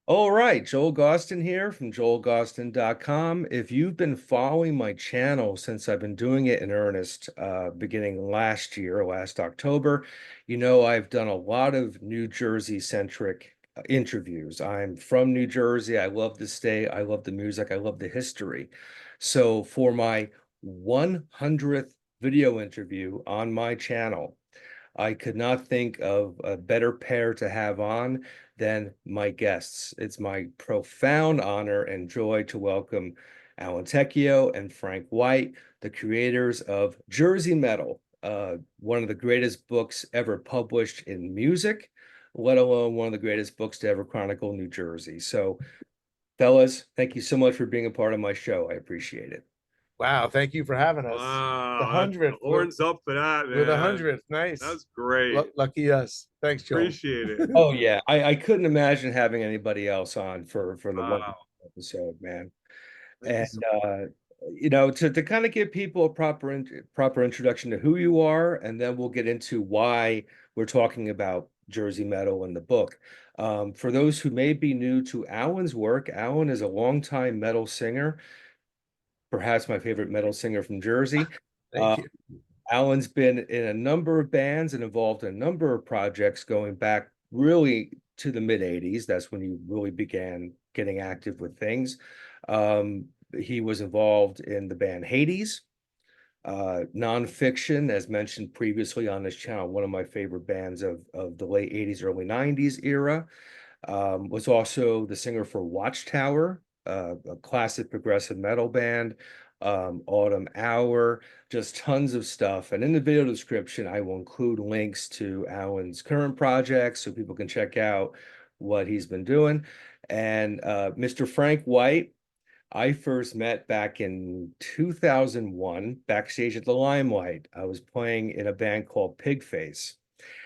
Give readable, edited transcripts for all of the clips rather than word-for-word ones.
All right, Joel Gausten here from joelgausten.com. If you've been following my channel since I've been doing it in earnest, beginning last year, last October, you know I've done a lot of New Jersey-centric interviews. I'm from New Jersey. I love the state. I love the music. I love the history. So for my 100th video interview on my channel, I could not think of a better pair to have on than my guests. It's my profound honor and joy to welcome Alan Tecchio and Frank White, the creators of Jersey Metal, one of the greatest books ever published in music, let alone one of the greatest books to ever chronicle New Jersey. So, fellas, thank you so much for being a part of my show. I appreciate it. Wow, thank you for having us. The Wow, hundredth, horns up for that, we're the man. hundredth. Nice. That's great. Lucky us. Thanks, Joel. Appreciate it. Oh yeah, I couldn't imagine having anybody else on for the one Wow. episode, man. Thank you And so to kind of give people a proper introduction to who you are, and then we'll get into why we're talking about Jersey Metal in the book. For those who may be new to Alan's work, Alan is a longtime metal singer, perhaps my favorite metal singer from Jersey. Thank you. Alan's been in a number of bands and involved in a number of projects going back really to the mid 80s. That's when he really began getting active with things. Um, he was involved in the band Hades, Nonfiction, as mentioned previously on this channel, one of my favorite bands of the late 80s, early 90s era. Was also the singer for Watchtower, a classic progressive metal band, Autumn Hour, just tons of stuff. And in the video description, I will include links to Alan's current projects so people can check out what he's been doing. And Mr. Frank White, I first met back in 2001 backstage at the Limelight. I was playing in a band called Pigface.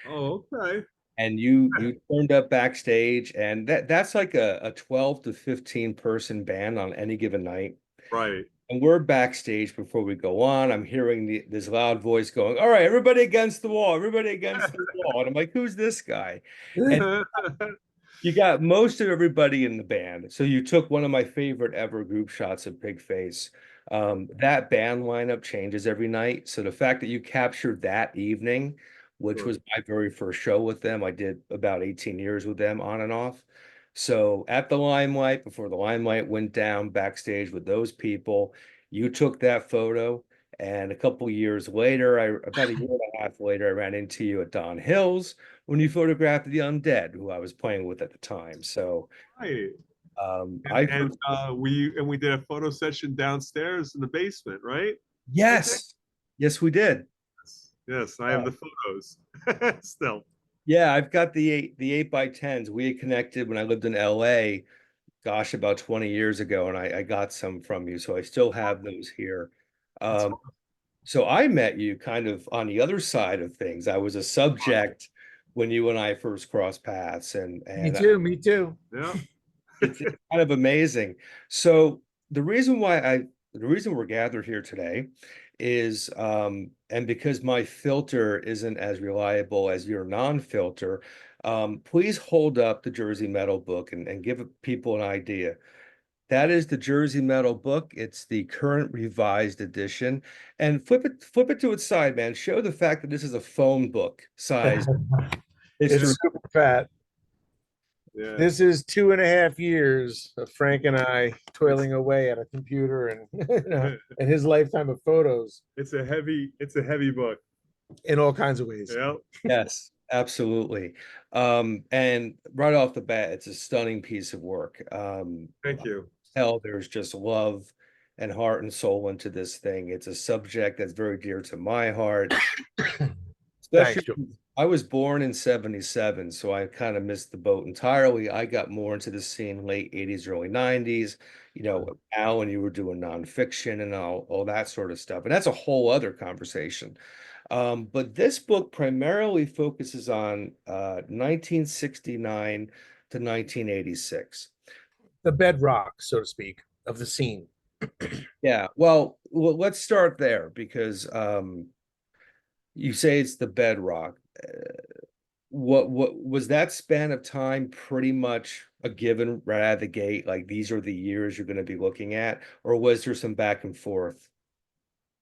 Oh, okay. And you turned up backstage, and that's like a 12 to 15 person band on any given night. Right. And we're backstage before we go on. I'm hearing this loud voice going, "All right, everybody against the wall, everybody against the wall." And I'm like, "Who's this guy?" And you got most of everybody in the band. So you took one of my favorite ever group shots of Pigface. That band lineup changes every night. So the fact that you captured that evening, which Sure. was my very first show with them, I did about 18 years with them on and off. So at the Limelight, before the Limelight went down backstage with those people, you took that photo. And a couple years later, about a year and a half later, I ran into you at Don Hills when you photographed the Undead, who I was playing with at the time. So Right. I We did a photo session downstairs in the basement, right? I think. yes, yes, we did. Yes, I have Uh, the photos still. yeah, I've got the 8x10s. We had connected when I lived in LA, gosh, about 20 years ago, and I got some from you, so I still have those here. That's Um, so I met you kind of on the other side of things. I was a subject when you and I first crossed paths, and Me and too. Me too. yeah. it's kind of amazing. So the reason why the reason we're gathered here today is, and because my filter isn't as reliable as your non-filter, please hold up the Jersey Metal book and give people an idea. That is the Jersey Metal book. It's the current revised edition. And flip it to its side, man. Show the fact that this is a phone book size history. It's super fat. Yeah. This is 2.5 years of Frank and I toiling away at a computer and and his lifetime of photos It's a heavy book. in all kinds of ways. Yeah. Yes, absolutely. And right off the bat, it's a stunning piece of work. Thank you. Hell, there's just love and heart and soul into this thing. It's a subject that's very dear to my heart, especially Thanks, Joel. I was born in 77, so I kind of missed the boat entirely. I got more into the scene late 80s, early 90s. You know, Al, and you were doing nonfiction and all that sort of stuff. And that's a whole other conversation. But this book primarily focuses on 1969 to 1986. The bedrock, so to speak, of the scene. Yeah, well, let's start there because you say it's the bedrock. what was that span of time pretty much a given right out of the gate? Like these are the years you're going to be looking at, or was there some back and forth?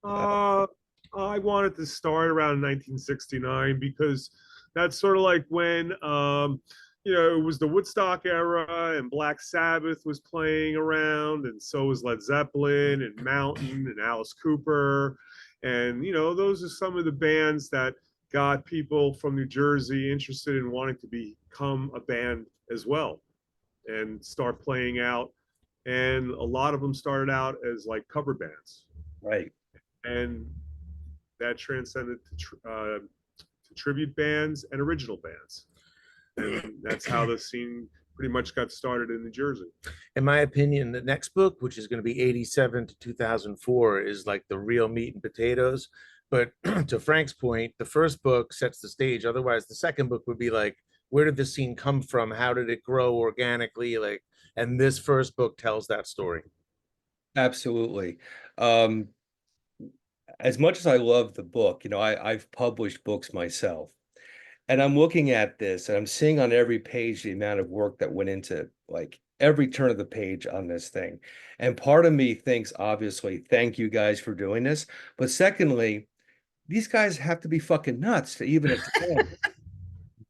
Uh, I wanted to start around 1969 because that's sort of like when it was the Woodstock era and Black Sabbath was playing around, and so was Led Zeppelin and Mountain and Alice Cooper. And those are some of the bands that got people from New Jersey interested in wanting to become a band as well and start playing out. And a lot of them started out as like cover bands. Right. And that transcended to tribute bands and original bands. And that's how the scene pretty much got started in New Jersey. In my opinion, the next book, which is going to be 87 to 2004, is like the real meat and potatoes. But to Frank's point, the first book sets the stage. Otherwise, the second book would be like, where did this scene come from? How did it grow organically? Like, and this first book tells that story. Absolutely. Um, as much as I love the book, I've published books myself. And I'm looking at this and I'm seeing on every page the amount of work that went into like every turn of the page on this thing. And part of me thinks, obviously, thank you guys for doing this. But secondly, these guys have to be fucking nuts to even attempt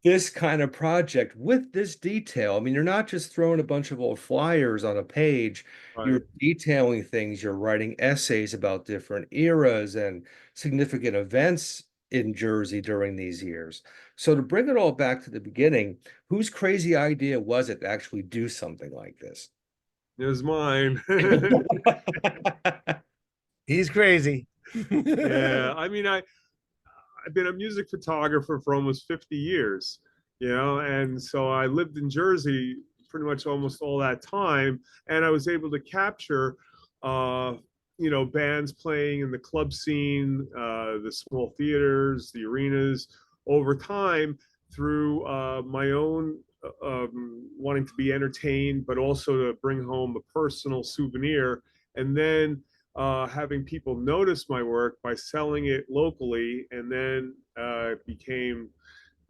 this kind of project with this detail. I mean, you're not just throwing a bunch of old flyers on a page, Right. you're detailing things, you're writing essays about different eras and significant events in Jersey during these years. So to bring it all back to the beginning, whose crazy idea was it to actually do something like this? It was mine. He's crazy. Yeah, I mean, I've been a music photographer for almost 50 years, and so I lived in Jersey pretty much almost all that time, and I was able to capture, bands playing in the club scene, the small theaters, the arenas over time through my own wanting to be entertained, but also to bring home a personal souvenir, and then having people notice my work by selling it locally, and then it became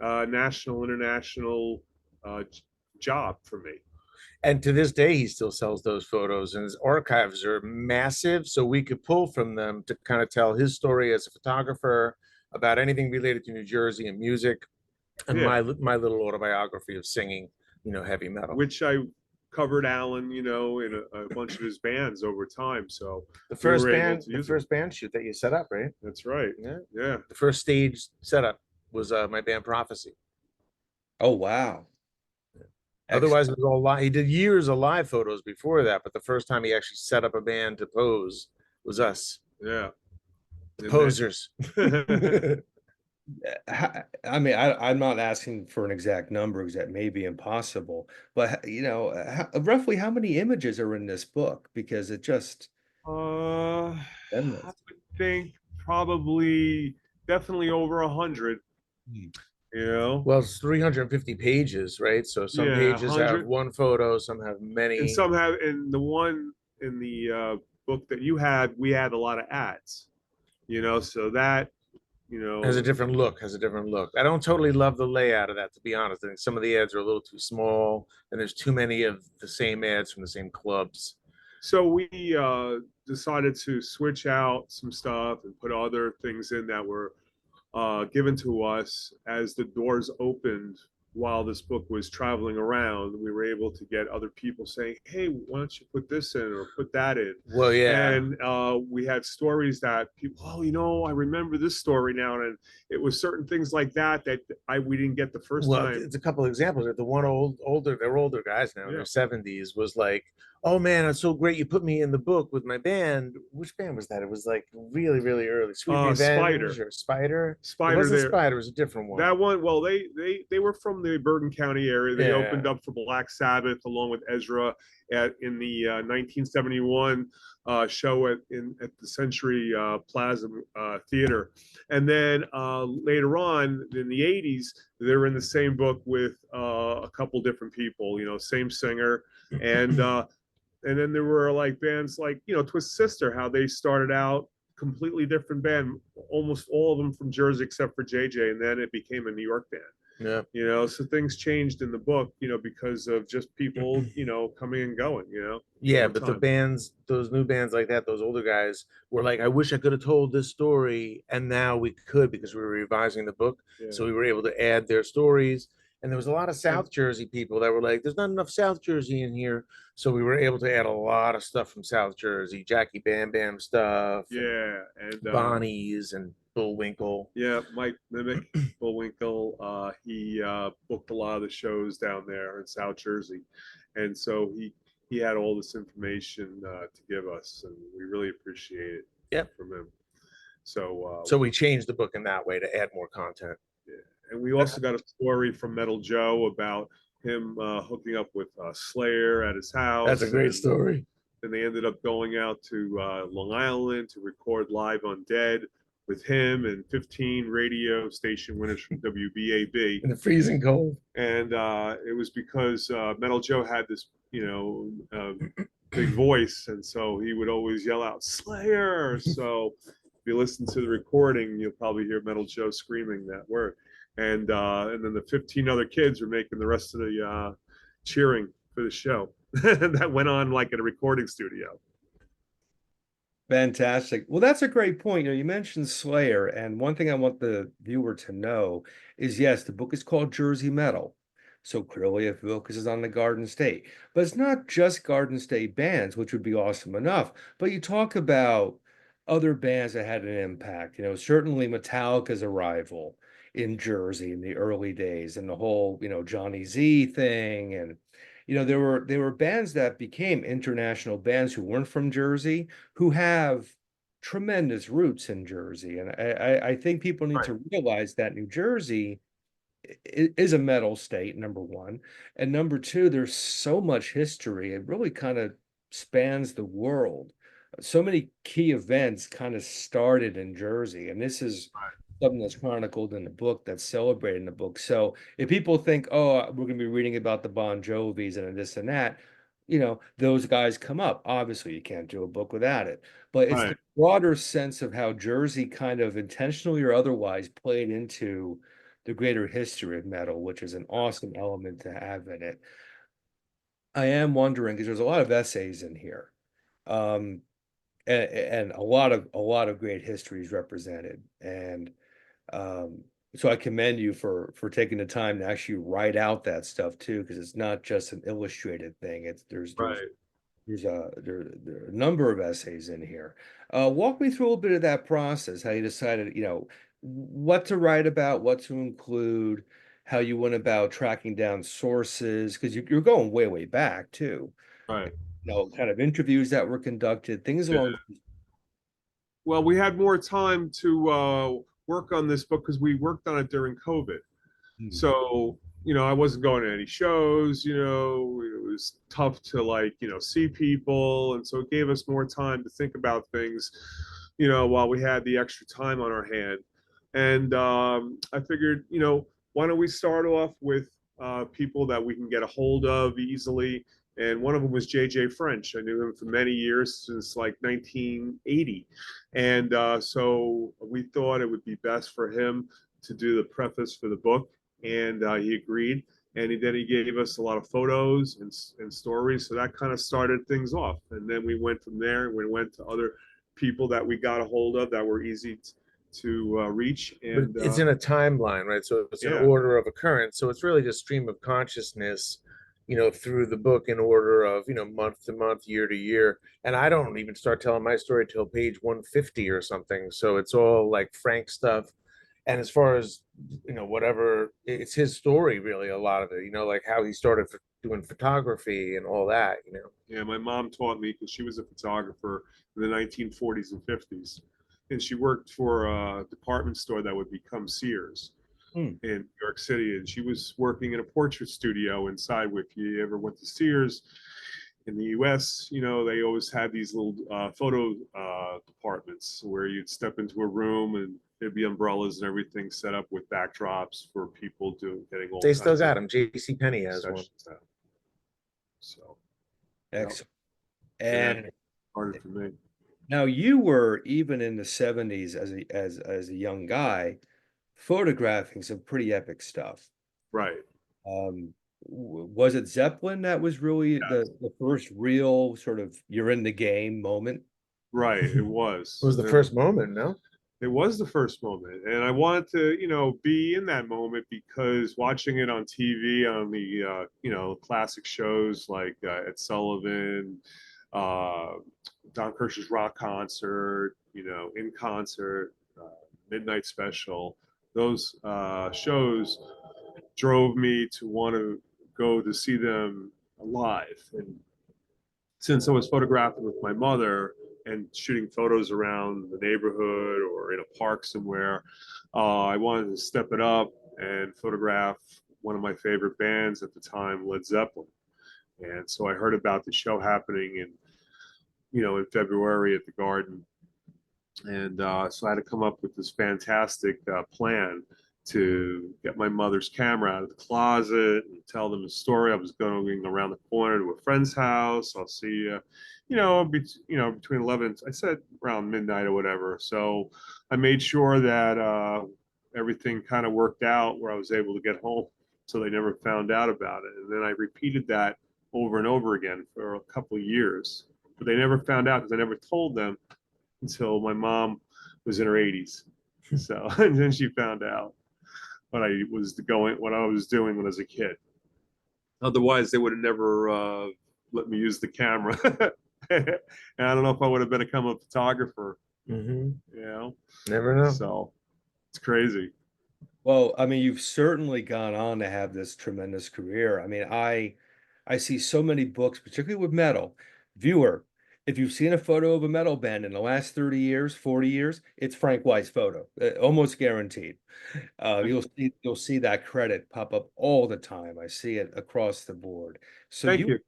a national, international uh, job for me. And to this day, he still sells those photos, and his archives are massive. So we could pull from them to kind of tell his story as a photographer about anything related to New Jersey and music, and Yeah, my little autobiography of singing, heavy metal. which I covered Alan, in a bunch of his bands over time. So The we first were able band, to the use first it. band shoot that you set up, right? That's right. Yeah. Yeah. The first stage setup was my band Prophecy. Oh, wow. Otherwise, Excellent. it was all live. He did years of live photos before that, but the first time he actually set up a band to pose was us, Yeah. the And then posers. I mean, I'm not asking for an exact number because that may be impossible, but roughly how many images are in this book? Because it just I endless. would think probably definitely over 100. Hmm. Well, it's 350 pages, right? So some Yeah, pages have 100. one photo, some have And many. some have in the one in the book that you had, we had a lot of ads. So that you Has a know different look, has a different look. I don't totally love the layout of that, to be honest. I think some of the ads are a little too small, and there's too many of the same ads from the same clubs. So we decided to switch out some stuff and put other things in that were given to us as the doors opened while this book was traveling around. We were able to get other people saying, "Hey, why don't you put this in or put that in?" Well, yeah. And we had stories that people, "Oh, I remember this story now," and it was certain things like that that we didn't get the first Well, time. it's a couple of examples. The one they're older guys now in Yeah. their 70s, was like, "Oh man, it's so great you put me in the book with my band." Which band was that? It was like really, really early. Sweet Revenge Spider, or Spider? It Spider. wasn't There, Spider, it was a different one. that one. Well, they were from the Bergen County area. They Yeah. opened up for Black Sabbath along with Ezra in the 1971 show at the Century Plaza Theater, and then later on in the 80s, they're in the same book with a couple different people. Same singer, and and then there were like bands like Twist Sister, how they started out completely different band, almost all of them from Jersey except for JJ, and then it became a New York band. Yeah. So things changed in the book, because of just people, coming and going, Yeah, over but the time. bands, those new bands like that, those older guys were like, I wish I could have told this story. And now we could because we were revising the book. Yeah. So we were able to add their stories. And there was a lot of And South Jersey people that were like, there's not enough South Jersey in here. So we were able to add a lot of stuff from South Jersey, Jackie Bam Bam stuff, and yeah, and Bonnie's and Bullwinkle. yeah, Mike Mimic Bullwinkle, he booked a lot of the shows down there in South Jersey, and so he had all this information to give us, and we really appreciate it Yep. from him. So So we changed the book in that way to add more content. yeah, and we also got a story from Metal Joe about him hooking up with Slayer at his That's a house, great and story. then they ended up going out to Long Island to record Live Undead with him and 15 radio station winners from WBAB. In the freezing cold. And it was because Metal Joe had this, big voice. And so he would always yell out, Slayer. So if you listen to the recording, you'll probably hear Metal Joe screaming that word. And then the 15 other kids were making the rest of the cheering for the show. That went on like in a recording studio. Fantastic. Well, that's a great point. You mentioned Slayer, and one thing I want the viewer to know is yes, the book is called Jersey Metal. So clearly it focuses on the Garden State. But it's not just Garden State bands, which would be awesome enough. But you talk about other bands that had an impact. Certainly Metallica's arrival in Jersey in the early days and the whole, Johnny Z thing. And there were bands that became international bands who weren't from Jersey, who have tremendous roots in Jersey. And I think people need Right. to realize that New Jersey is a metal state, number one. And number two, there's so much history. It really kind of spans the world. So many key events kind of started in Jersey. And this is something that's chronicled in the book, that's celebrated in the book. So if people think, oh, we're going to be reading about the Bon Jovis and this and that, those guys come up. Obviously, you can't do a book without it. But it's the Right. broader sense of how Jersey kind of intentionally or otherwise played into the greater history of metal, which is an awesome element to have in it. I am wondering because there's a lot of essays in here, um, and a lot of great histories represented, and so I commend you for taking the time to actually write out that stuff too, because it's not just an illustrated thing. It's Right. there are a number of essays in here. Walk me through a little bit of that process, how you decided, what to write about, what to include, how you went about tracking down sources, because you're going way, way back too. Right. Kind of interviews that were conducted, things Yeah. along. Well, we had more time to work on this book because we worked on it during COVID. Hmm. So, I wasn't going to any shows, it was tough to see people. And so it gave us more time to think about things, while we had the extra time on our hand. And I figured, why don't we start off with people that we can get a hold of easily. And one of them was JJ French. I knew him for many years, since like 1980. And so we thought it would be best for him to do the preface for the book. And he agreed. And then he gave us a lot of photos and stories. So that kind of started things off. And then we went from there and we went to other people that we got a hold of that were easy to reach. But And it's in a timeline, right? So it's an yeah, order of occurrence. So it's really just stream of consciousness, through the book in order of, month to month, year to year. And I don't even start telling my story till page 150 or something. So it's all like Frank stuff. And as far as, whatever, it's his story, really, a lot of it, like how he started doing photography and all that. yeah, my mom taught me because she was a photographer in the 1940s and 50s. And she worked for a department store that would become Sears Hmm. in New York City. And she was working in a portrait studio inside. If you ever went to Sears in the US, they always had these little photo departments where you'd step into a room and there'd be umbrellas and everything set up with backdrops for people getting all They still kinds of got him. JC Penney has one. sessions out. So, yep. Excellent. So that And started for me. now you were even in the 70s as a young guy photographing some pretty epic stuff. Right. Was it Zeppelin that was really Yes. the first real sort of you're in the game moment? Right. It It was. was the first moment, no? It was the first moment, and I wanted to, be in that moment because watching it on TV on the, classic shows like Ed Sullivan, uh, Don Kirsh's Rock Concert, In Concert, Midnight Special, those shows drove me to want to go to see them live. And since I was photographing with my mother and shooting photos around the neighborhood or in a park somewhere, I wanted to step it up and photograph one of my favorite bands at the time, Led Zeppelin. And so I heard about the show happening in February at the Garden, and so I had to come up with this fantastic plan to get my mother's camera out of the closet and tell them a story. I was going around the corner to a friend's house. I'll see you, between 11, I said around midnight or whatever. So I made sure that everything kind of worked out where I was able to get home so they never found out about it. And then I repeated that over and over again for a couple of years. But they never found out because I never told them until my mom was in her 80s. So, and then she found out what I was doing when I was a kid. Otherwise, they would have never let me use the camera. And I don't know if I would have become a photographer, Mm-hmm. you know? Never know. So it's crazy. Well, I mean, you've certainly gone on to have this tremendous career. I mean, I see so many books, particularly with metal. Viewer, if you've seen a photo of a metal band in the last 30 years, 40 years, it's Frank White's photo, almost guaranteed. You'll see that credit pop up all the time. I see it across the board. So Thank you.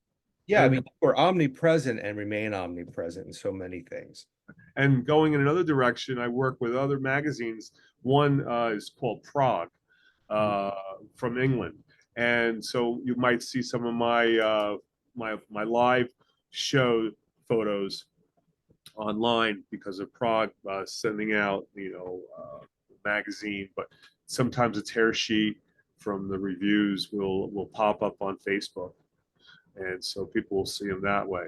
yeah, I And mean, we're omnipresent and remain omnipresent in so many things. and going in another direction, I work with other magazines. One is called Prague, uh, from England, and so you might see some of my live show photos online because of Prague sending out magazine. But sometimes a tear sheet from the reviews will pop up on Facebook, and so people will see them that way.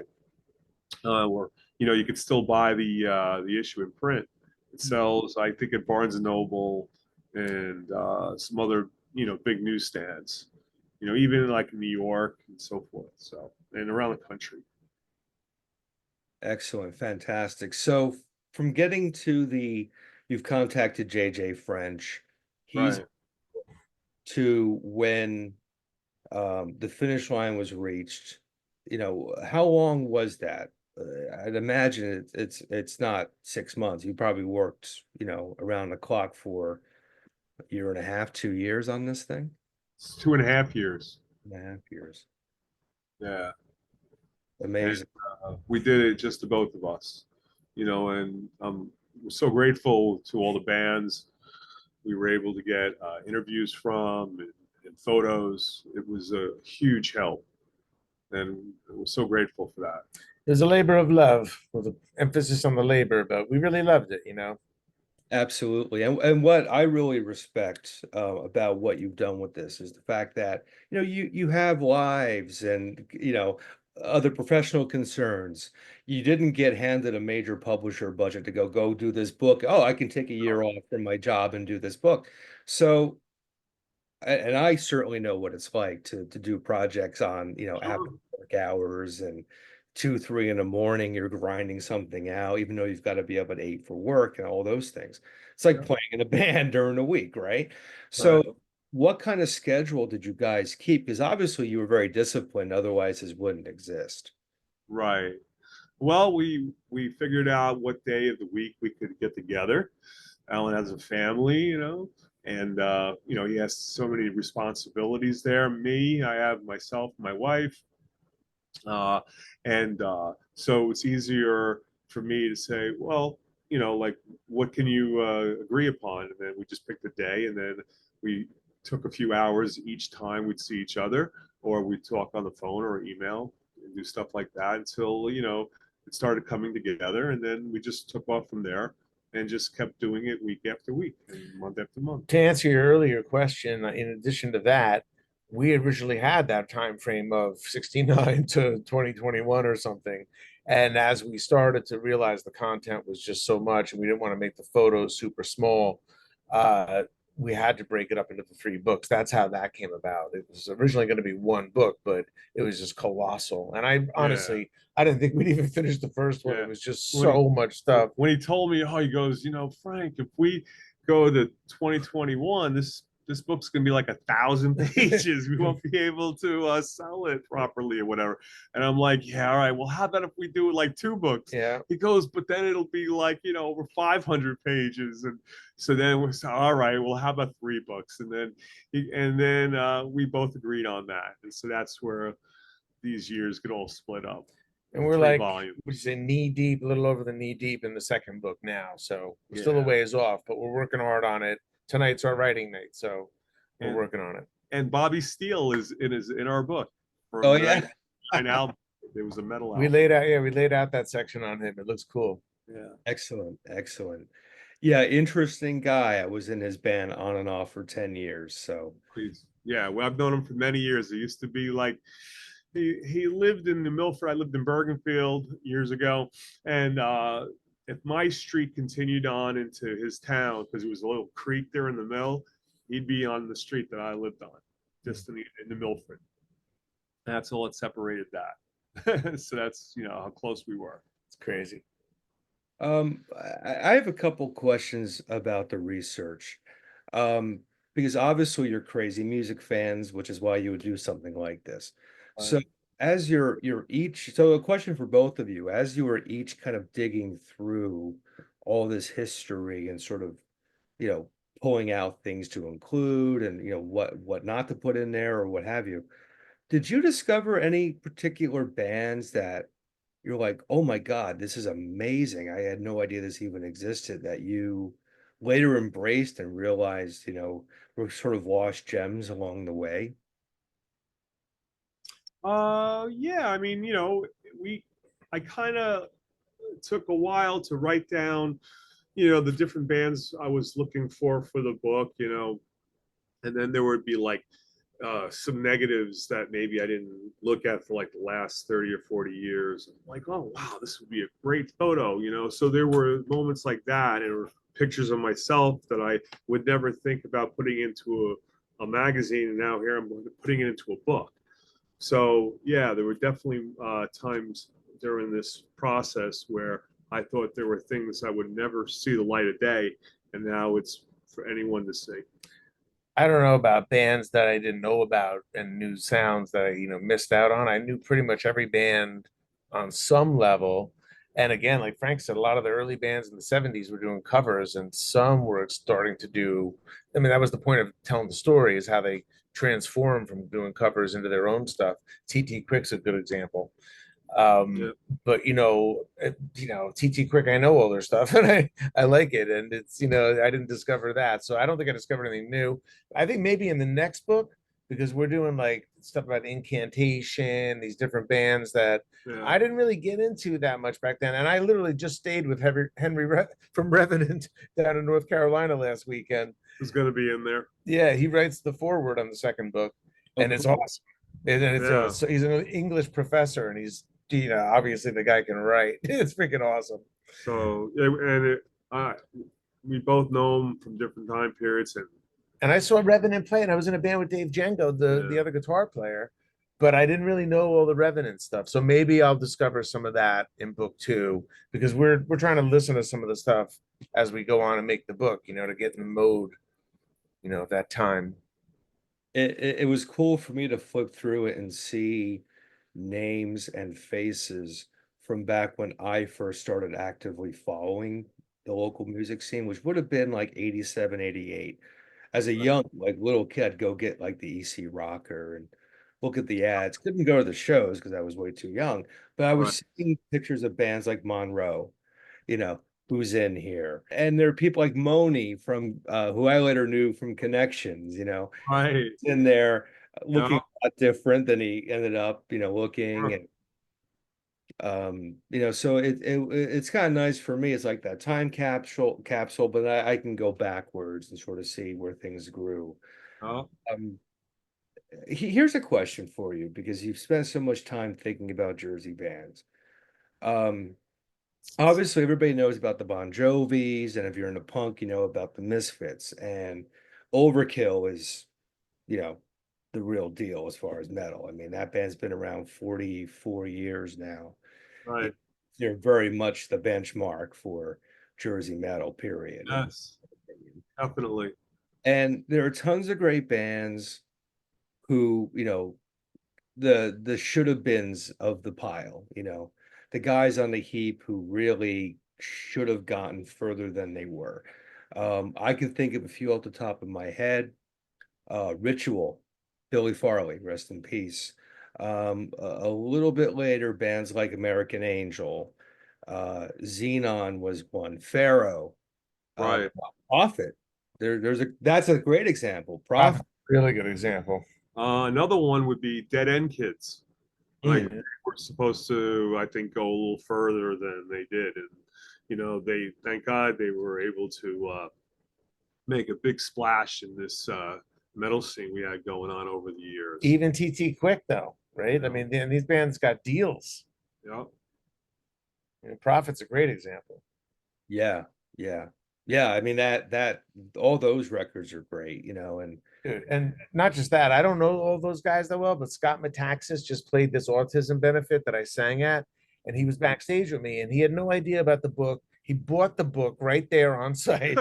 Or you can still buy the issue in print. It sells, I think, at Barnes and Noble and some other big newsstands. Even like in New York and so forth. So and around the country. Excellent, fantastic. So from getting to you've contacted JJ French, he's Right. to when the finish line was reached. How long was that? I'd imagine it's not 6 months. You probably worked, around the clock for a year and a half, 2 years on this thing. It's 2.5 years. 2.5 years. Yeah. And Amazing. we did it just the both of us, and we're so grateful to all the bands we were able to get interviews from and photos. It was a huge help, and we're so grateful for that. It was a labor of love with an emphasis on the labor, but we really loved it. Absolutely. And what I really respect about what you've done with this is the fact that, you have lives and, other professional concerns. You didn't get handed a major publisher budget to go do this book. Oh, I can take a year off from my job and do this book. So, and I certainly know what it's like to do projects on, after Sure. work hours and 2, 3 in the morning, you're grinding something out, even though you've got to be up at 8 for work and all those things. It's like Yeah. playing in a band during the week, right? Right. So what kind of schedule did you guys keep? Because obviously you were very disciplined, otherwise this wouldn't exist. Right. Well, we figured out what day of the week we could get together. Alan has a family, and he has so many responsibilities there. Me, I have myself, my wife, uh, and so it's easier for me to say, well, like what can you agree upon, and then we just picked a day, and then we took a few hours each time we'd see each other, or we'd talk on the phone or email and do stuff like that until it started coming together, and then we just took off from there and just kept doing it week after week and month after month. To answer your earlier question, in addition to that, we originally had that time frame of 69 to 2021 or something. And as we started to realize the content was just so much and we didn't want to make the photos super small, uh, we had to break it up into the three books. That's how that came about. It was originally going to be one book, but it was just colossal. And I Yeah, honestly, I didn't think we'd even finish the first one. yeah. It was just When he so much stuff. when he told me, oh, he goes, Frank, if we go to 2021, this book's gonna be like 1,000 pages. We won't be able to sell it properly or whatever. And I'm like, yeah, all right. Well, how about if we do like two books? Yeah. He goes, but then it'll be like over 500 pages. And so then we said, all right. Well, how about three books? And then we both agreed on that. And so that's where these years get all split up And in we're three like, volumes. would you say knee deep, a little over the knee deep in the second book now. So we're still a Yeah. ways off, but we're working hard on it. Tonight's our writing night, so we're And working on it. and Bobby Steele is in our book Oh from the yeah. 99 album. There was a metal We album. laid out that section on him. It looks cool. Yeah. Excellent, excellent. Yeah, interesting guy. I was in his band on and off for 10 years. So Please. Yeah. Well, I've known him for many years. It used to be like he lived in the Milford. I lived in Bergenfield years ago. And if my street continued on into his town, because it was a little creek there in the mill, he'd be on the street that I lived on, just in the Milford. That's all that separated that. So that's how close we were. It's crazy. I have a couple questions about the research. Um, because obviously you're crazy music fans, which is why you would do something like this. So as you're each, so a question for both of you, as you are each kind of digging through all this history and sort of, you know, pulling out things to include and what not to put in there or what have you. Did you discover any particular bands that you're like, oh my God, this is amazing. I had no idea this even existed, that you later embraced and realized, were sort of lost gems along the way? Yeah, I mean, we I kind of took a while to write down, the different bands I was looking for the book, and then there would be like some negatives that maybe I didn't look at for like the last 30 or 40 years. I'm like, oh wow, this would be a great photo, So there were moments like that, and pictures of myself that I would never think about putting into a magazine, and now here I'm putting it into a book. So yeah, there were definitely times during this process where I thought there were things I would never see the light of day, and now it's for anyone to see. I don't know about bands that I didn't know about and new sounds that I, missed out on. I knew pretty much every band on some level. And again, like Frank said, a lot of the early bands in the 70s were doing covers and some were starting to do, I mean, that was the point of telling the story, is how they transform from doing covers into their own stuff. TT Quick's a good example. Yeah. But TT Quick, I know all their stuff and I like it. And it's, I didn't discover that. So I don't think I discovered anything new. I think maybe in the next book, because we're doing like stuff about incantation, these different bands that Yeah. I didn't really get into that much back then. And I literally just stayed with Henry from Revenant down in North Carolina last weekend. Who's going to be in there? Yeah, he writes the foreword on the second book, and it's awesome. And it's Yeah. so he's an English professor, and he's obviously the guy can write. It's freaking awesome. So and we both know him from different time periods, And I saw Revenant play, and I was in a band with Dave Django, the other guitar player, but I didn't really know all the Revenant stuff. So maybe I'll discover some of that in book two, because we're trying to listen to some of the stuff as we go on and make the book, to get in the mode, of that time. It was cool for me to flip through it and see names and faces from back when I first started actively following the local music scene, which would have been like 87, 88. As a young, like little kid, I'd go get like the EC Rocker and look at the ads. Couldn't go to the shows because I was way too young, but I right. was seeing pictures of bands like Monroe, you know, who's in here. And there are people like Moni from who I later knew from Connections, Right. in there Yeah. looking a lot different than he ended up, looking. And So it's kind of nice for me. It's like that time capsule, but I can go backwards and sort of see where things grew. Oh, Um, Here's a question for you because you've spent so much time thinking about Jersey bands. Um, Obviously, everybody knows about the Bon Jovis, and if you're into punk, you know about the Misfits. And Overkill is, you know, the real deal as far as metal. I mean, that band's been around 44 years now. right. It, they're very much the benchmark for Jersey metal, period. Yes, definitely. And there are tons of great bands who, the should have beens of the pile, the guys on the heap who really should have gotten further than they were. I can think of a few off the top of my head. Ritual, Billy Farley, rest in peace. A little bit later, bands like American Angel, Xenon was one, Pharaoh, uh, Right. Prophet. That's a great example. Prophet. Really good example. Another one would be Dead End Kids. Like Mm. they were supposed to, I think, go a little further than they did, and they thank God they were able to make a big splash in this metal scene we had going on over the years. Even TT Quick though, right? I Yeah, mean, these bands got deals. yeah, Prophet's a great example. Yeah, yeah, yeah. I mean that all those records are great, and Dude, and not just that, I don't know all those guys that well, but Scott Metaxas just played this autism benefit that I sang at, and he was backstage with me, and he had no idea about the book. He bought the book right there on site,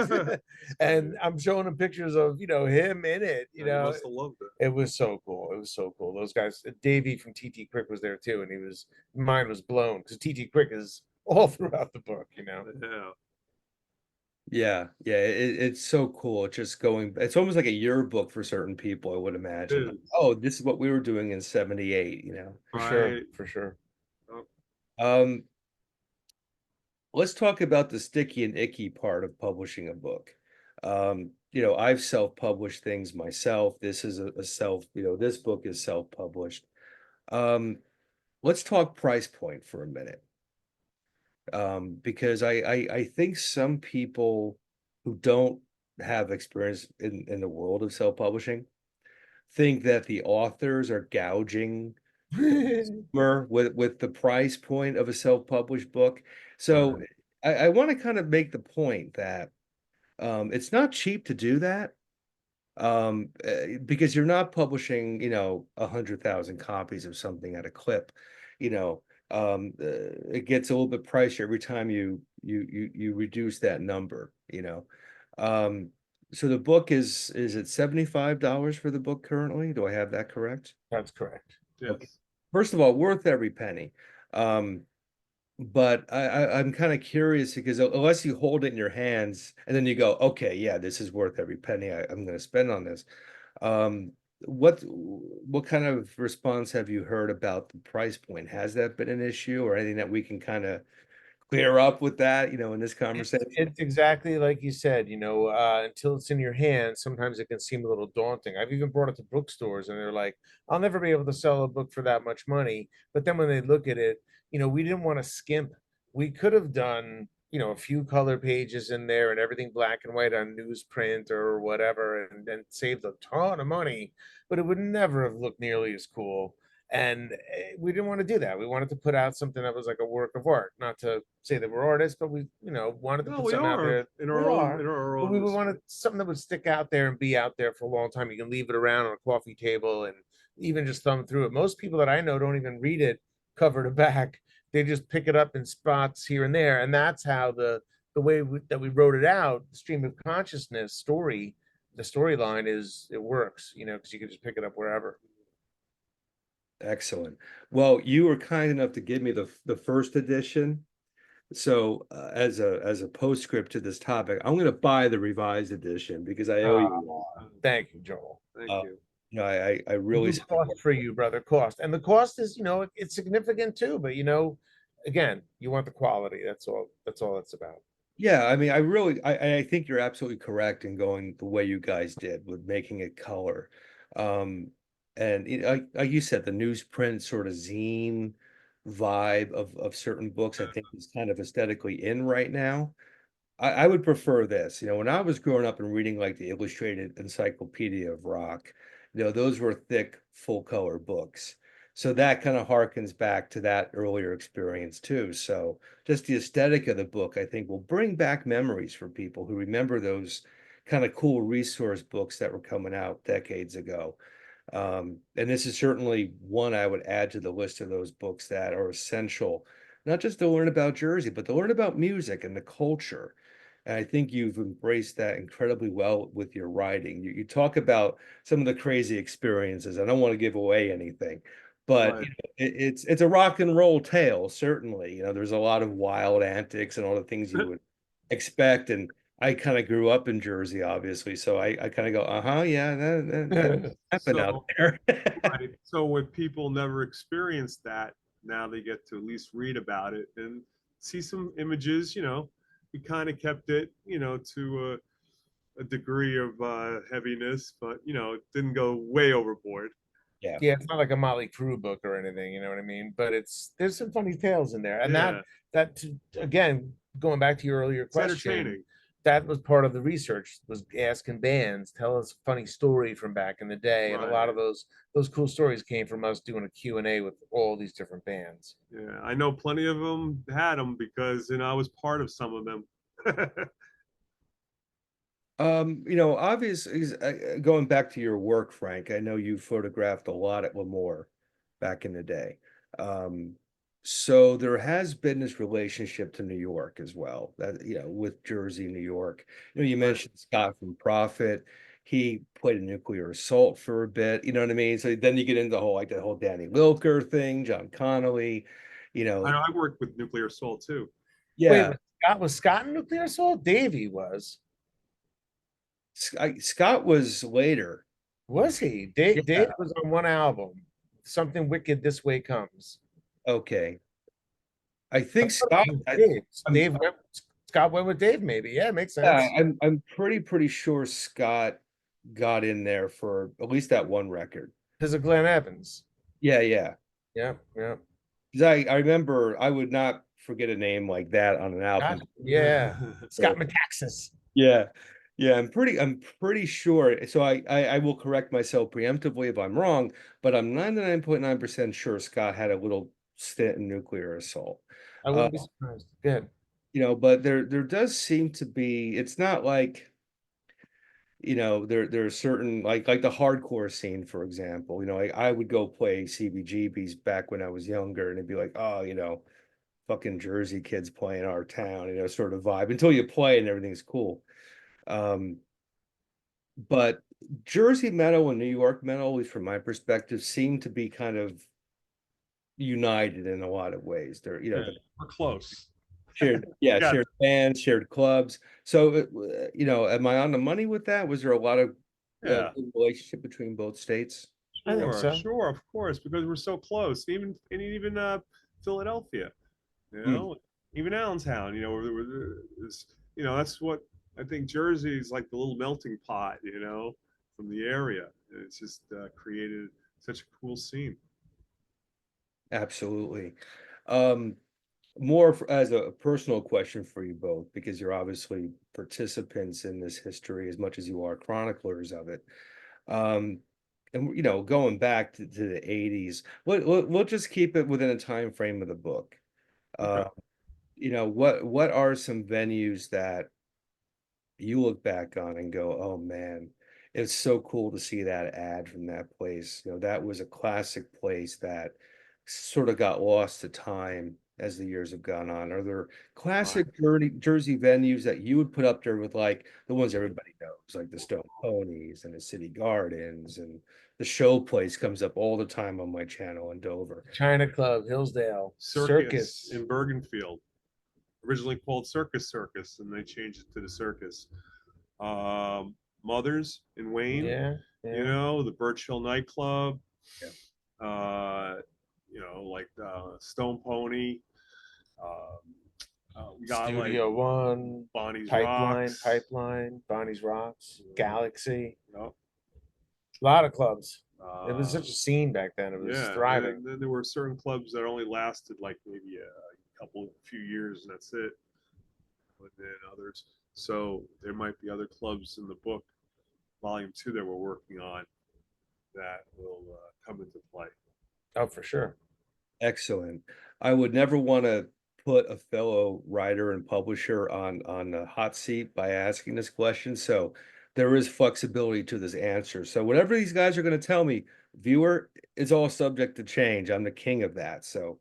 and I'm showing him pictures of him in it. yeah, you must have loved it. It was so cool. It was so cool. Those guys, Davey from TT Quick was there too, and mine was blown because TT Quick is all throughout the book. Yeah, yeah. It's so cool. It's almost like a yearbook for certain people, I would it imagine. Like, is. oh, this is what we were doing in '78, For sure, Right. for sure. Oh, Um, let's talk about the sticky and icky part of publishing a book. I've self-published things myself. This is a self, this book is self-published. Um, let's talk price point for a minute. Because I think some people who don't have experience in the world of self-publishing think that the authors are gouging the consumer with the price point of a self-published book. So Right. I want to kind of make the point that it's not cheap to do that, because you're not publishing 100,000 copies of something at a clip. you know it gets a little bit pricier every time you reduce that number. um so the book is it $75 for the book currently? Do I have that correct? That's correct. Okay. yes. First of all, worth every penny. um but I'm kind of curious because unless you hold it in your hands and then you go, okay, yeah, this is worth every penny I'm going to spend on this. Um, what kind of response have you heard about the price point? Has that been an issue or anything that we can kind of clear up with that, in this conversation? It's exactly like you said, until it's in your hands, sometimes it can seem a little daunting. I've even brought it to bookstores and they're like, I'll never be able to sell a book for that much money. But then when they look at it, we didn't want to skimp. We could have done, a few color pages in there and everything black and white on newsprint or whatever and saved a ton of money, but it would never have looked nearly as cool. And we didn't want to do that. We wanted to put out something that was like a work of art. Not to say that we're artists, but we, wanted to No, put we something out are there. in We our own are, in our but own we would industry. want something that would stick out there and be out there for a long time. You can leave it around on a coffee table and even just thumb through it. Most people that I know don't even read it cover to back. They just pick it up in spots here and there, and that's how the way that we wrote it out, the stream of consciousness story, the storyline is it works, because you can just pick it up wherever. Excellent. Well, you were kind enough to give me the first edition. So as a postscript to this topic, I'm going to buy the revised edition because I owe you one. Thank you, Joel. Thank Uh, you. I We'll really do cost for you, brother. Cost, and the cost is, it's significant too. But again, you want the quality. That's all. That's all it's about. Yeah, I mean, I think you're absolutely correct in going the way you guys did with making it color. Um, and like you said, the newsprint sort of zine vibe of certain books I think is kind of aesthetically in right now. I would prefer this. When I was growing up and reading like the Illustrated Encyclopedia of Rock, those were thick, full color books. So that kind of harkens back to that earlier experience too. So just the aesthetic of the book, I think, will bring back memories for people who remember those kind of cool resource books that were coming out decades ago. And this is certainly one I would add to the list of those books that are essential, not just to learn about Jersey, but to learn about music and the culture. And I think you've embraced that incredibly well with your writing. You talk about some of the crazy experiences. I don't want to give away anything, but Right. it's a rock and roll tale, certainly. There's a lot of wild antics and all the things you would expect. And I kind of grew up in Jersey, obviously, so I kind of go, uh-huh, yeah, that happened out So, there. right. So when people never experienced that, now they get to at least read about it and see some images. We kind of kept it, to a degree of heaviness, but it didn't go way overboard. Yeah, Yeah, it's not like a Motley Crue book or anything, you know what I mean? But there's some funny tales in there, and Yeah, again, going back to your earlier it's question, entertaining. that was part of the research, was asking bands, tell us a funny story from back in the day, and a lot of Right. those cool stories came from us doing a Q&A with all these different bands. Yeah, I know plenty of them had them because I was part of some of them. obviously, going back to your work, Frank, I know you photographed a lot at Lemoore back in the day. Um, so there has been this relationship to New York as well, that, with Jersey, New York. You Right. mentioned Scott from Prophet. He played a Nuclear Assault for a bit, you know what I mean? So then you get into the whole, like, the whole Danny Lilker thing, John Connolly, you I know, know I worked with Nuclear Soul too. Wait, yeah. was Scott in Nuclear Assault? Davey Scott was later. was he? Dave Yeah. was on one album, Something Wicked This Way Comes. Okay. I I think thought it Scott, was I, Dave. I'm, Scott went with Dave, maybe. Yeah, makes yeah, sense. I'm pretty sure Scott got in there for at least that one record. Because of Glenn Evans. Yeah, yeah. Yeah, yeah. 'Cause I remember I would not forget a name like that on an album. Yeah. Scott So Metaxas. yeah. Yeah, I'm pretty sure. So I will correct myself preemptively if I'm wrong, but I'm 99.9% sure Scott had a little stint in Nuclear Assault. I Uh, wouldn't be surprised. Good. but there does seem to be, it's not like, there are certain, like the hardcore scene, for example. I would go play CBGBs back when I was younger, and it'd be like, oh, fucking Jersey kids playing our town, sort of vibe until you play and everything's cool. Um, but Jersey metal and New York metal, at least from my perspective, seem to be kind of united in a lot of ways. They're, Yeah, we're close. shared, yeah, Got shared bands, shared clubs. So, am I on the money with that? Was there a lot of yeah. good relationship between both states? I think Sure, so. sure, of course, because we're so close. Even Philadelphia, you Hmm, know, even Allentown, that's what I think Jersey is like the little melting pot, from the area. And it's just created such a cool scene. absolutely. Um, More as a personal question for you both, because you're obviously participants in this history as much as you are chroniclers of it. Um, and going back to the 80s, we'll just keep it within a time frame of the book. Okay. Uh, what are some venues that you look back on and go, oh man, it's so cool to see that ad from that place. That was a classic place that sort of got lost to time as the years have gone on. Are there Right. classic Jersey venues that you would put up there with, like, the ones everybody knows, like the Stone Ponies and the City Gardens, and the Show Place comes up all the time on my channel in Dover. China Club, Hillsdale, Circus Circus. in Bergenfield, originally called Circus, and they changed it to the Circus. Mothers in Wayne, Yeah, yeah. the Birch Hill nightclub, Yeah. uh, like Stone Pony. We got like Studio One, Bonnie's Rocks. Pipeline, Bonnie's Rocks, Galaxy. Yep. A lot of clubs. It was such a scene back then. It was Yeah, thriving. and then there were certain clubs that only lasted like maybe a few years, and that's it. But then others, so there might be other clubs in the book, volume two, that we're working on that will come into play. Oh, for sure. Excellent. I would never want to put a fellow writer and publisher on the hot seat by asking this question. So there is flexibility to this answer. So whatever these guys are going to tell me, viewer, it's all subject to change. I'm the king of that. So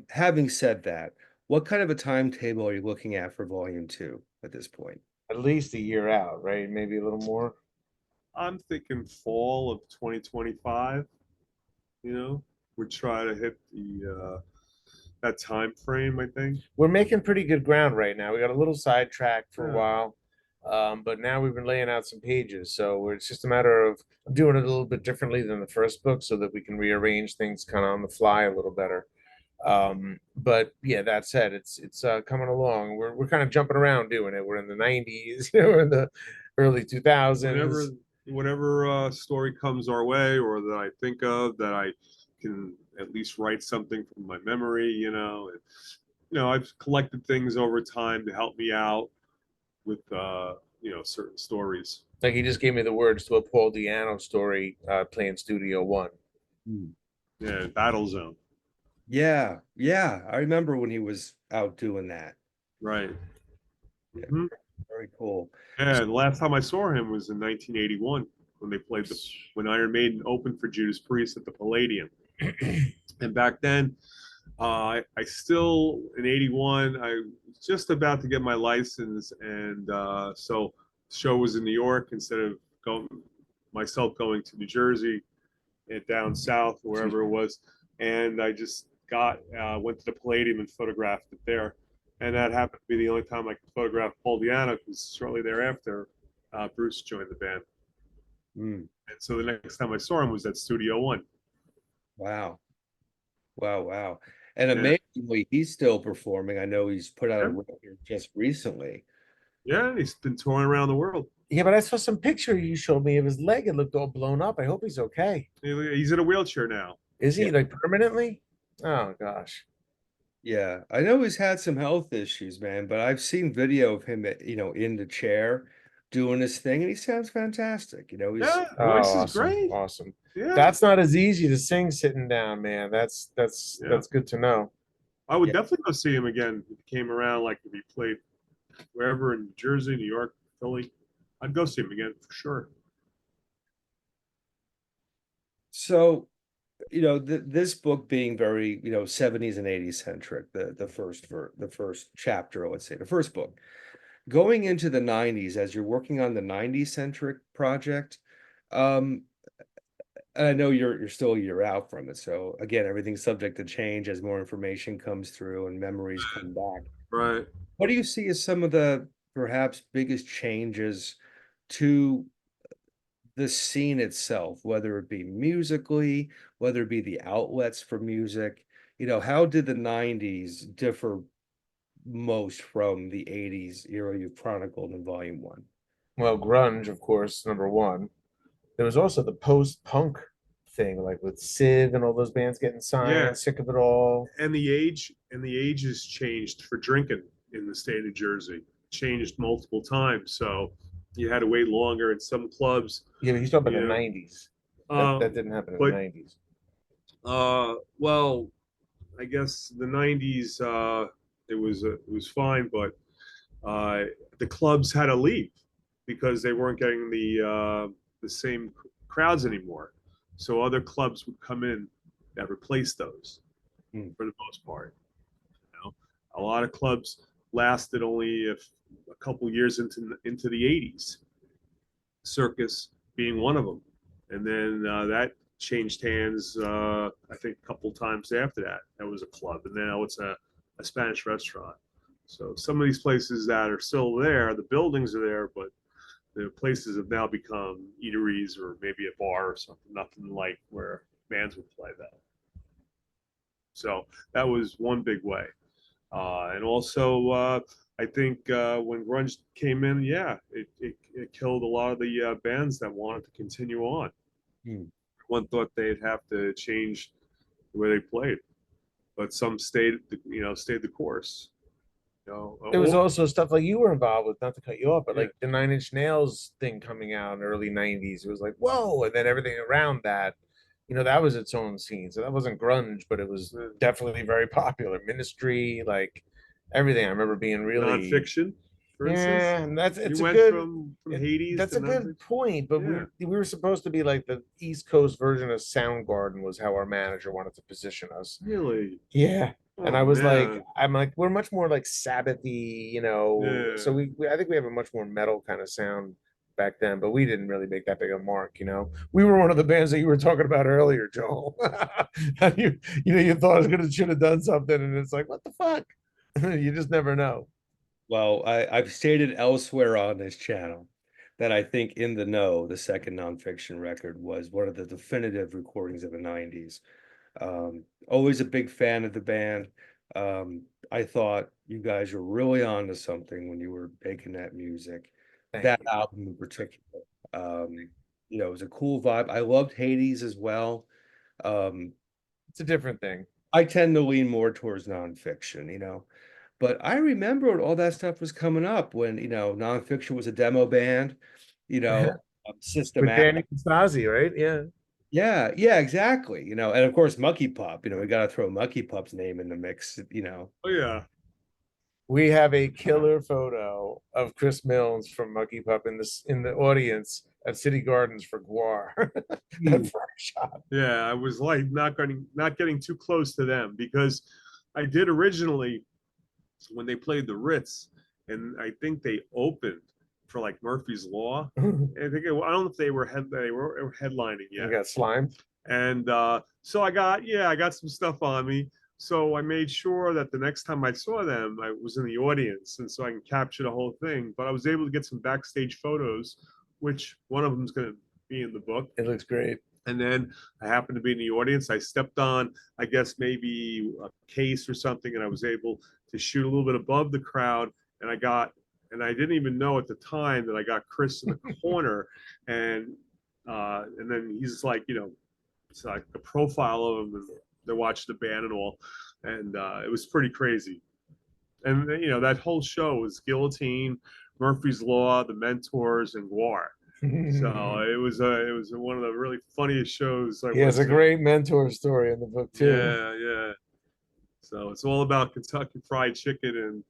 having said that, what kind of a timetable are you looking at for volume two at this point? At least a year out, right? Maybe a little more. I'm thinking fall of 2025. You know, we try to hit the that time frame. I think. We're making pretty good ground right now. We got a little sidetracked for a Yeah. while, but now we've been laying out some pages. So it's just a matter of doing it a little bit differently than the first book so that we can rearrange things kind of on the fly a little better. But yeah, that said, it's coming along. We're kind of jumping around doing it. We're in the 90s, we're in the early 2000s. Whenever story comes our way, or that I think of, that I can at least write something from my memory, I've collected things over time to help me out with certain stories. Like he just gave me the words to a Paul Diano story, playing Studio One. Hmm. Yeah, Battle Zone. Yeah, yeah. I remember when he was out doing that. Right. Yeah, Mhm. very cool. Yeah, the last time I saw him was in 1981 when they played when Iron Maiden opened for Judas Priest at the Palladium. And back then, I still in '81, I was just about to get my license, and so the show was in New York instead of going to New Jersey and down south, wherever it was. And I just went to the Palladium and photographed it there. And that happened to be the only time I could photograph Paul Diano, because shortly thereafter, Bruce joined the band. Mm, And so the next time I saw him was at Studio One. wow. Wow, wow. And Yeah, amazingly, he's still performing. I know he's put out a yeah, record just recently. yeah. And he's been touring around the world. Yeah, but I saw some picture you showed me of his leg. It looked all blown up. I hope he's okay. He's in a wheelchair now. Is Yeah. he like permanently? Oh gosh. Yeah. I know he's had some health issues, man, but I've seen video of him, in the chair doing his thing, and he sounds fantastic. He's Yeah, Oh, voice is awesome, great. awesome. Yeah, That's not as easy to sing sitting down, man. That's yeah. that's good to know. I would yeah. definitely go see him again if he came around, like if he played wherever in New Jersey, New York, Philly. I'd go see him again for sure. So, this book being very, 70s and 80s centric, the first chapter, let's say, the first book. Going into the 90s, as you're working on the 90s centric project, um, and I know you're still a year out from it. So again, everything's subject to change as more information comes through and memories come back. Right. What do you see as some of the perhaps biggest changes to the scene itself, whether it be musically, whether it be the outlets for music? How did the 90s differ most from the 80s era you've chronicled in volume one? Well, grunge, of course, number one. There was also the post-punk thing, like with Civ and all those bands getting Yeah, signed, sick of it all. and the age has changed for drinking in the state of New Jersey. Changed multiple times, so you had to wait longer in some clubs. Yeah, but he's talking about You the know, 90s. That uh, that didn't happen in the but 90s. well, I guess the '90s, it was fine, but the clubs had to leave because they weren't getting the same crowds anymore. So other clubs would come in that replaced those Hmm. for the most part. A lot of clubs lasted only if a couple years into the '80s. Circus being one of them, and then that changed hands. I think a couple times after that. That was a club, and now it's a Spanish restaurant. So some of these places that are still there, the buildings are there, but the places have now become eateries or maybe a bar or something. Nothing like where bands would play that. So that was one big way. And also, I think when grunge came in, yeah, it killed a lot of the bands that wanted to continue on. Hmm. One thought they'd have to change the way they played, but some stayed, stayed the course. There was Or also stuff like you were involved with, not to cut you off, but yeah, like the Nine Inch Nails thing coming out in the early 90s. It was like, whoa. And then everything around that, that was its own scene. So that wasn't grunge, but it was uh, definitely very popular. Ministry, like everything. I remember being really, nonfiction, for instance. yeah, and that's You it's a went good from Hades that's to a good nonfiction. point, but Yeah, we were supposed to be like the East Coast version of Soundgarden was how our manager wanted to position us. really. Yeah. And Oh I was like, man, I'm like, we're much more like Sabbathy, So yeah. I think we have a much more metal kind of sound back then, but we didn't really make that big a mark. We were one of the bands that you were talking about earlier, Joel. And you thought I was gonna should have done something, and it's like, what the fuck? You just never know. Well, I've stated elsewhere on this channel that I think In the Know, the second nonfiction record, was one of the definitive recordings of the 90s. Always a big fan of the band. I thought you guys were really onto something when you were making that music. Thank That you. album in particular. Um, it was a cool vibe. I loved Hades as well. Um, It's a different thing. I tend to lean more towards nonfiction, but I remember when all that stuff was coming up when, nonfiction was a demo band, you know, With systematic. Danny Stasi, right? Yeah. Yeah, yeah, exactly. And of course, Monkey Pup, we got to throw Monkey Pup's name in the mix. Oh yeah. We have a killer photo of Chris Mills from Monkey Pup in the audience at City Gardens for Guar. That Hmm. first shot. Yeah, I was like not getting too close to them because I did originally when they played the Ritz, and I think they opened for like Murphy's Law. You And I don't know if they were headlining yet. got slimed. And so I got some stuff on me. So I made sure that the next time I saw them, I was in the audience, and so I can capture the whole thing. But I was able to get some backstage photos, which one of them is going to be in the book. It looks great. And then I happened to be in the audience. I stepped on, I guess, maybe a case or something, and I was able to shoot a little bit above the crowd. And I didn't even know at the time that I got Chris in the corner, and then he's like, it's like a profile of him, and they watched the band and all, and it was pretty crazy. And that whole show was Guillotine, Murphy's Law, The Mentors, and Guar. So it was one of the really funniest shows I He has went a to. great mentor story in the book too. Yeah, yeah. So it's all about Kentucky Fried Chicken and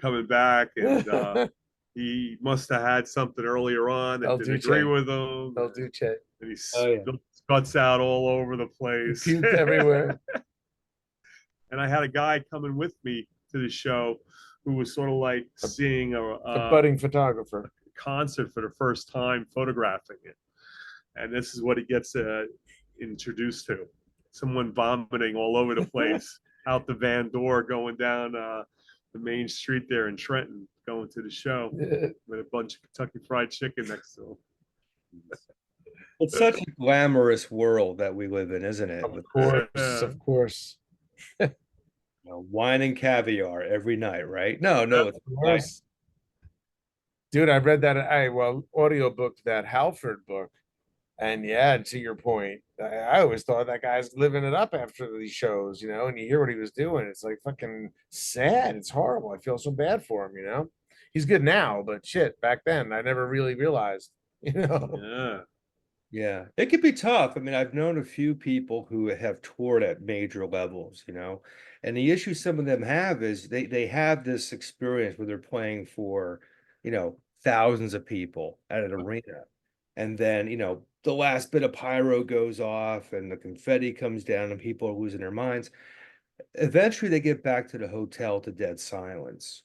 coming back, and he must have had something earlier on that El didn't agree Duce. with him, El Duce. and he Oh yeah. spilled his guts out all over the He place. puked everywhere. And I had a guy coming with me to the show who was sort of like seeing A budding photographer. concert for the first time, photographing it. And this is what he gets introduced to: someone vomiting all over the place out the van door, going down the main street there in Trenton, going to the show with a bunch of Kentucky Fried Chicken next to him. It's such a glamorous world that we live in, isn't it? Of With course, of course. wine and caviar every night, right? No, Yeah, no, it's Of wine. course. Dude, I read that audiobooked that Halford book. And yeah, to your point, I always thought that guy's living it up after these shows, and you hear what he was doing. It's like fucking sad. It's horrible. I feel so bad for him. He's good now, but shit, back then I never really realized. yeah. Yeah, it could be tough. I mean, I've known a few people who have toured at major levels, and the issue some of them have is they have this experience where they're playing for, thousands of people at an arena. And then, the last bit of pyro goes off and the confetti comes down and people are losing their minds. Eventually they get back to the hotel to dead silence.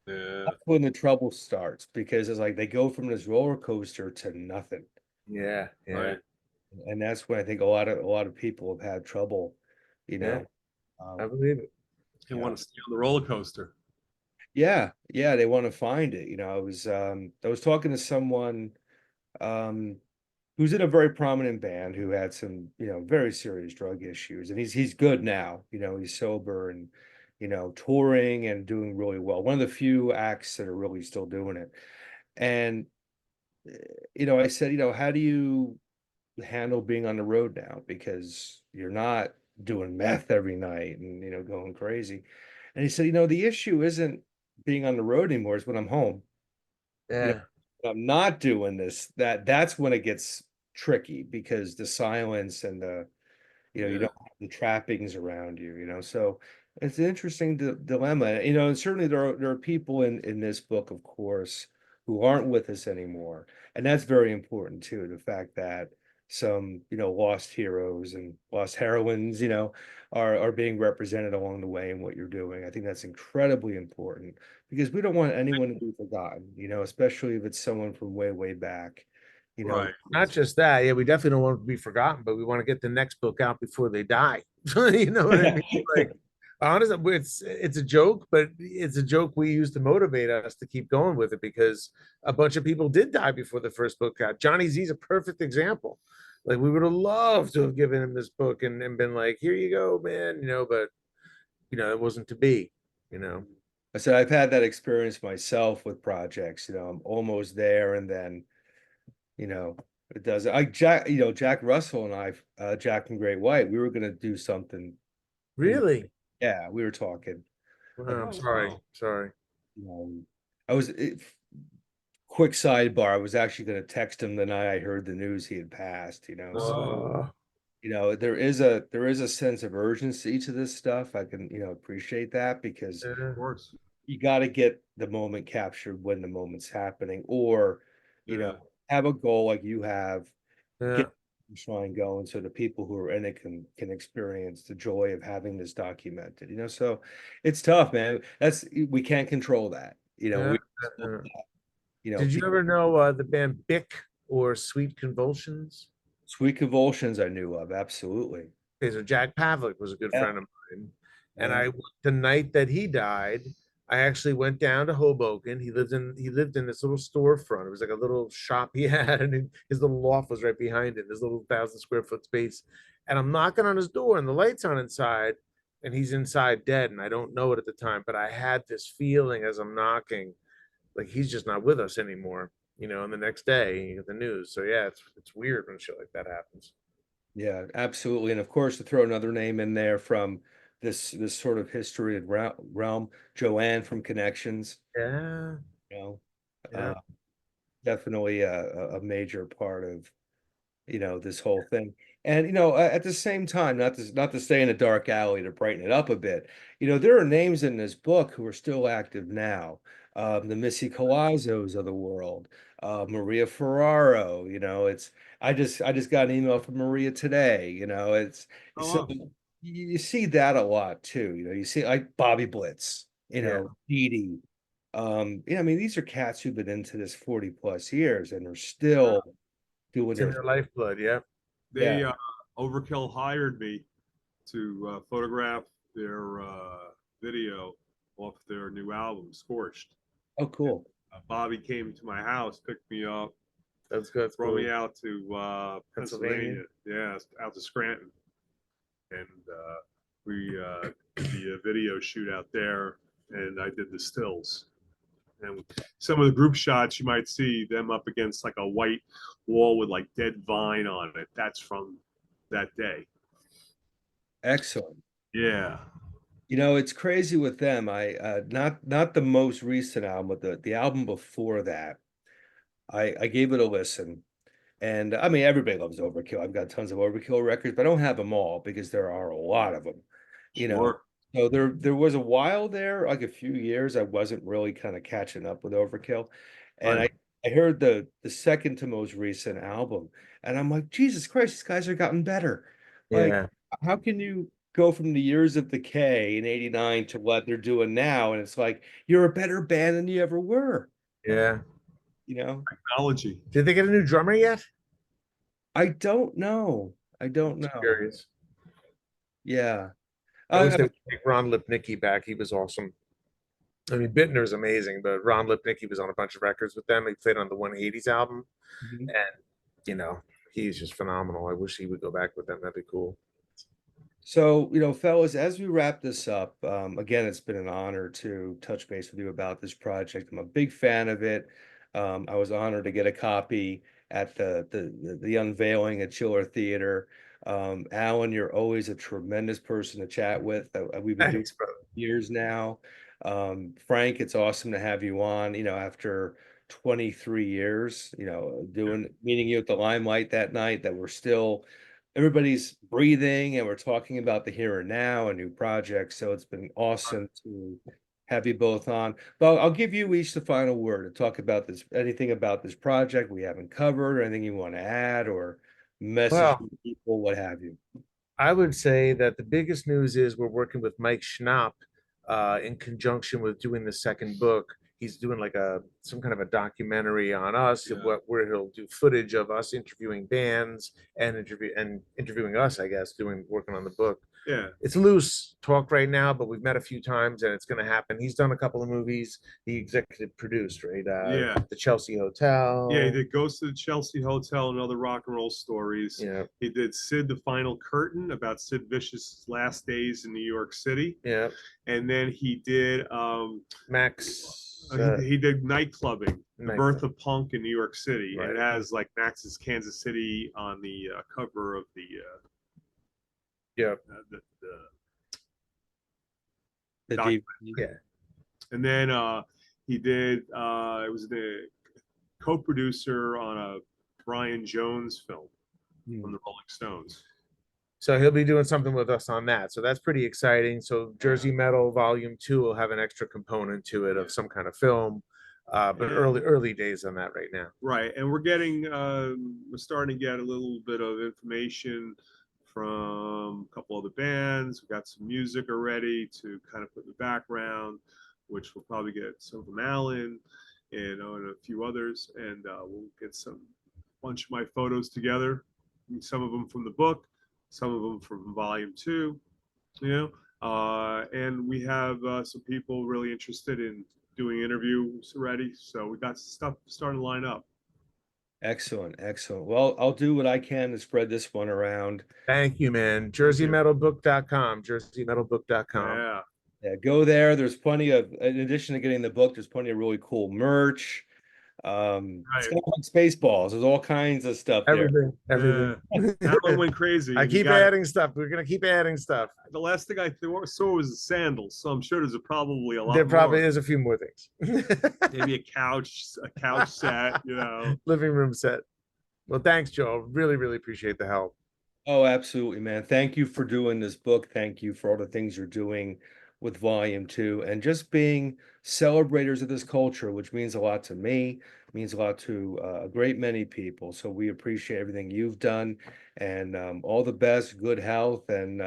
Yeah. That's when the trouble starts because it's like they go from this roller coaster to nothing. Yeah, yeah, Right. And that's when I think a lot of people have had trouble, you yeah. know. I Um, believe it. They yeah, want to stay on the roller coaster. yeah, they want to find it. I was talking to someone um who's in a very prominent band who had some, very serious drug issues, and he's good now. He's sober and touring and doing really well. One of the few acts that are really still doing it. And I said, how do you handle being on the road now because you're not doing meth every night and going crazy. And he said, the issue isn't being on the road anymore, it's when I'm home. You know, Yeah. when I'm not doing this, that's when it gets tricky because the silence and you Yeah. don't have the trappings around you. So it's an interesting dilemma. And certainly there are people in this book, of course, who aren't with us anymore. And that's very important too, the fact that some, lost heroes and lost heroines, are being represented along the way in what you're doing. I think that's incredibly important because we don't want anyone to be forgotten, especially if it's someone from way, way back, you know. Right. Not just that, yeah, we definitely don't want them to be forgotten, but we want to get the next book out before they die. You know what I mean? Like, honestly, it's a joke, but it's a joke we use to motivate us to keep going with it because a bunch of people did die before the first book out. Johnny Z's a perfect example. Like, we would have loved to have given him this book and been like, here you go, man, but it wasn't to be, you know. I said I've had that experience myself with projects. I'm almost there, and then you know it does. Jack Russell and I, Jack and Great White, we were gonna do something. In Really? Yeah, we were talking. Well, About, I'm Oh sorry. wow. Sorry. you know, I was quick sidebar. I was actually gonna text him the night I heard the news he had passed. So Uh, there is a sense of urgency to this stuff. I can appreciate that because Of yeah, course. you got to get the moment captured when the moment's happening, or you know Yeah. have a goal like you have, get yeah. the shrine going so the people who are in it can experience the joy of having this documented. So it's tough, man. We can't control that. Yeah. We Yeah. Did you people. ever know the band Bic or Sweet Convulsions? Sweet Convulsions I knew of, absolutely. Okay, so Jack Pavlik was a good Yeah, friend of mine, and yeah. the night that he died, I actually went down to Hoboken. He lived in this little storefront. It was like a little shop he had, and his little loft was right behind it. This little 1,000 square foot space, and I'm knocking on his door, and the lights on inside, and he's inside dead, and I don't know it at the time, but I had this feeling as I'm knocking, like he's just not with us anymore. And the next day you get the news. So yeah, it's weird when shit like that happens. Yeah, absolutely. And of course, to throw another name in there from this sort of history of realm, Joanne from Connections, Yeah, you know, yeah, uh, definitely a major part of this whole thing. And at the same time, not to stay in a dark alley, to brighten it up a bit, there are names in this book who are still active now. The Missy Colazos of the world, Maria Ferraro. I just got an email from Maria today. It's Oh so wow. you see that a lot too. You see like Bobby Blitz, yeah. Dee Dee. I mean, these are cats who've been into this 40 plus years and are still doing It's in their their lifeblood. Yeah. They yeah. Overkill hired me to photograph their video off their new album, Scorched. Oh, cool. Bobby came to my house, picked me up, That's good. That's brought cool. me out to Pennsylvania. Pennsylvania. Yeah, out to Scranton, and we did the video shoot out there, and I did the stills. And some of the group shots you might see them up against like a white wall with like dead vine on it. That's from that day. Excellent. Yeah. It's crazy with them. I not the most recent album, but the album before that. I gave it a listen. And I mean, everybody loves Overkill. I've got tons of Overkill records, but I don't have them all because there are a lot of them. You know, Sure. so there was a while there, like a few years, I wasn't really kind of catching up with Overkill, and Right. I heard the second to most recent album, and I'm like, Jesus Christ, these guys are gotten better. Like, Yeah. how can you go from the years of decay in '89 to what they're doing now? And it's like you're a better band than you ever were. Yeah. You know, Technology. Did they get a new drummer yet? I don't know. I don't Just know. curious. Yeah. I wish I they would take Ron Lipnicki back. He was awesome. I mean, Bittner's amazing, but Ron Lipnicki was on a bunch of records with them. He played on the 180s album, Mhm. and you know, he's just phenomenal. I wish he would go back with them. That'd be cool. So, fellas, as we wrap this up, again, it's been an honor to touch base with you about this project. I'm a big fan of it. I was honored to get a copy, at the unveiling at Chiller Theater. Alan, you're always a tremendous person to chat with. We've been doing Thanks, brother. years now. Frank, it's awesome to have you on, after 23 years, meeting you at the Limelight that night, that we're still, everybody's breathing and we're talking about the here and now and new projects. So it's been awesome to have you both on. But I'll give you each the final word to talk about this, anything about this project we haven't covered, or anything you want to add, or message Well, to people, what have you. I would say that the biggest news is we're working with Mike Schnapp in conjunction with doing the second book. He's doing like some kind of a documentary on us, Yeah. where he'll do footage of us interviewing bands and interviewing us, I guess, working on the book. Yeah. It's loose talk right now, but we've met a few times and it's going to happen. He's done a couple of movies. He executive produced, right? Yeah. The Chelsea Hotel. Yeah, he did Ghost of the Chelsea Hotel and Other Rock and Roll Stories. Yeah. He did Sid the Final Curtain, about Sid Vicious' last days in New York City. Yeah. And then he did Max. he did Nightclubbing, the birth of punk in New York City. Right. And it has like Max's Kansas City on the cover of the yeah. The document. Yeah. And then he did it was the co-producer on a Brian Jones film from the Rolling Stones. So he'll be doing something with us on that. So that's pretty exciting. So Jersey Metal Volume 2 will have an extra component to it of some kind of film. But early days on that right now. Right. And we're starting to get a little bit of information from a couple other bands. We got some music already to kind of put in the background, which we'll probably get some from Alan and a few others. And we'll get some bunch of my photos together, some of them from the book, some of them from Volume 2, and we have some people really interested in doing interviews already. So we got stuff starting to line up. Excellent, excellent. Well, I'll do what I can to spread this one around. Thank you, man. JerseyMetalBook.com. JerseyMetalBook.com. Yeah. Yeah, go there. There's plenty of, in addition to getting the book, there's plenty of really cool merch. It's kind of like Spaceballs. There's all kinds of stuff there. Everything. That one went crazy. I keep adding stuff. We're gonna keep adding stuff. The last thing I saw was the sandals, so I'm sure there's probably a lot. There probably more. is a few more things. Maybe a couch set, living room set. Well, thanks, Joe. Really, really appreciate the help. Oh, absolutely, man. Thank you for doing this book. Thank you for all the things you're doing with Volume 2 and just being celebrators of this culture, which means a lot to me, means a lot to a great many people. So we appreciate everything you've done, and all the best, good health, and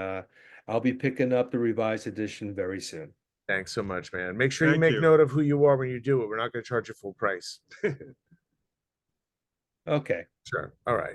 I'll be picking up the revised edition very soon. Thanks so much, man. Make sure you make note of who you are when you do it. We're not going to charge you full price. Okay. Sure. All right.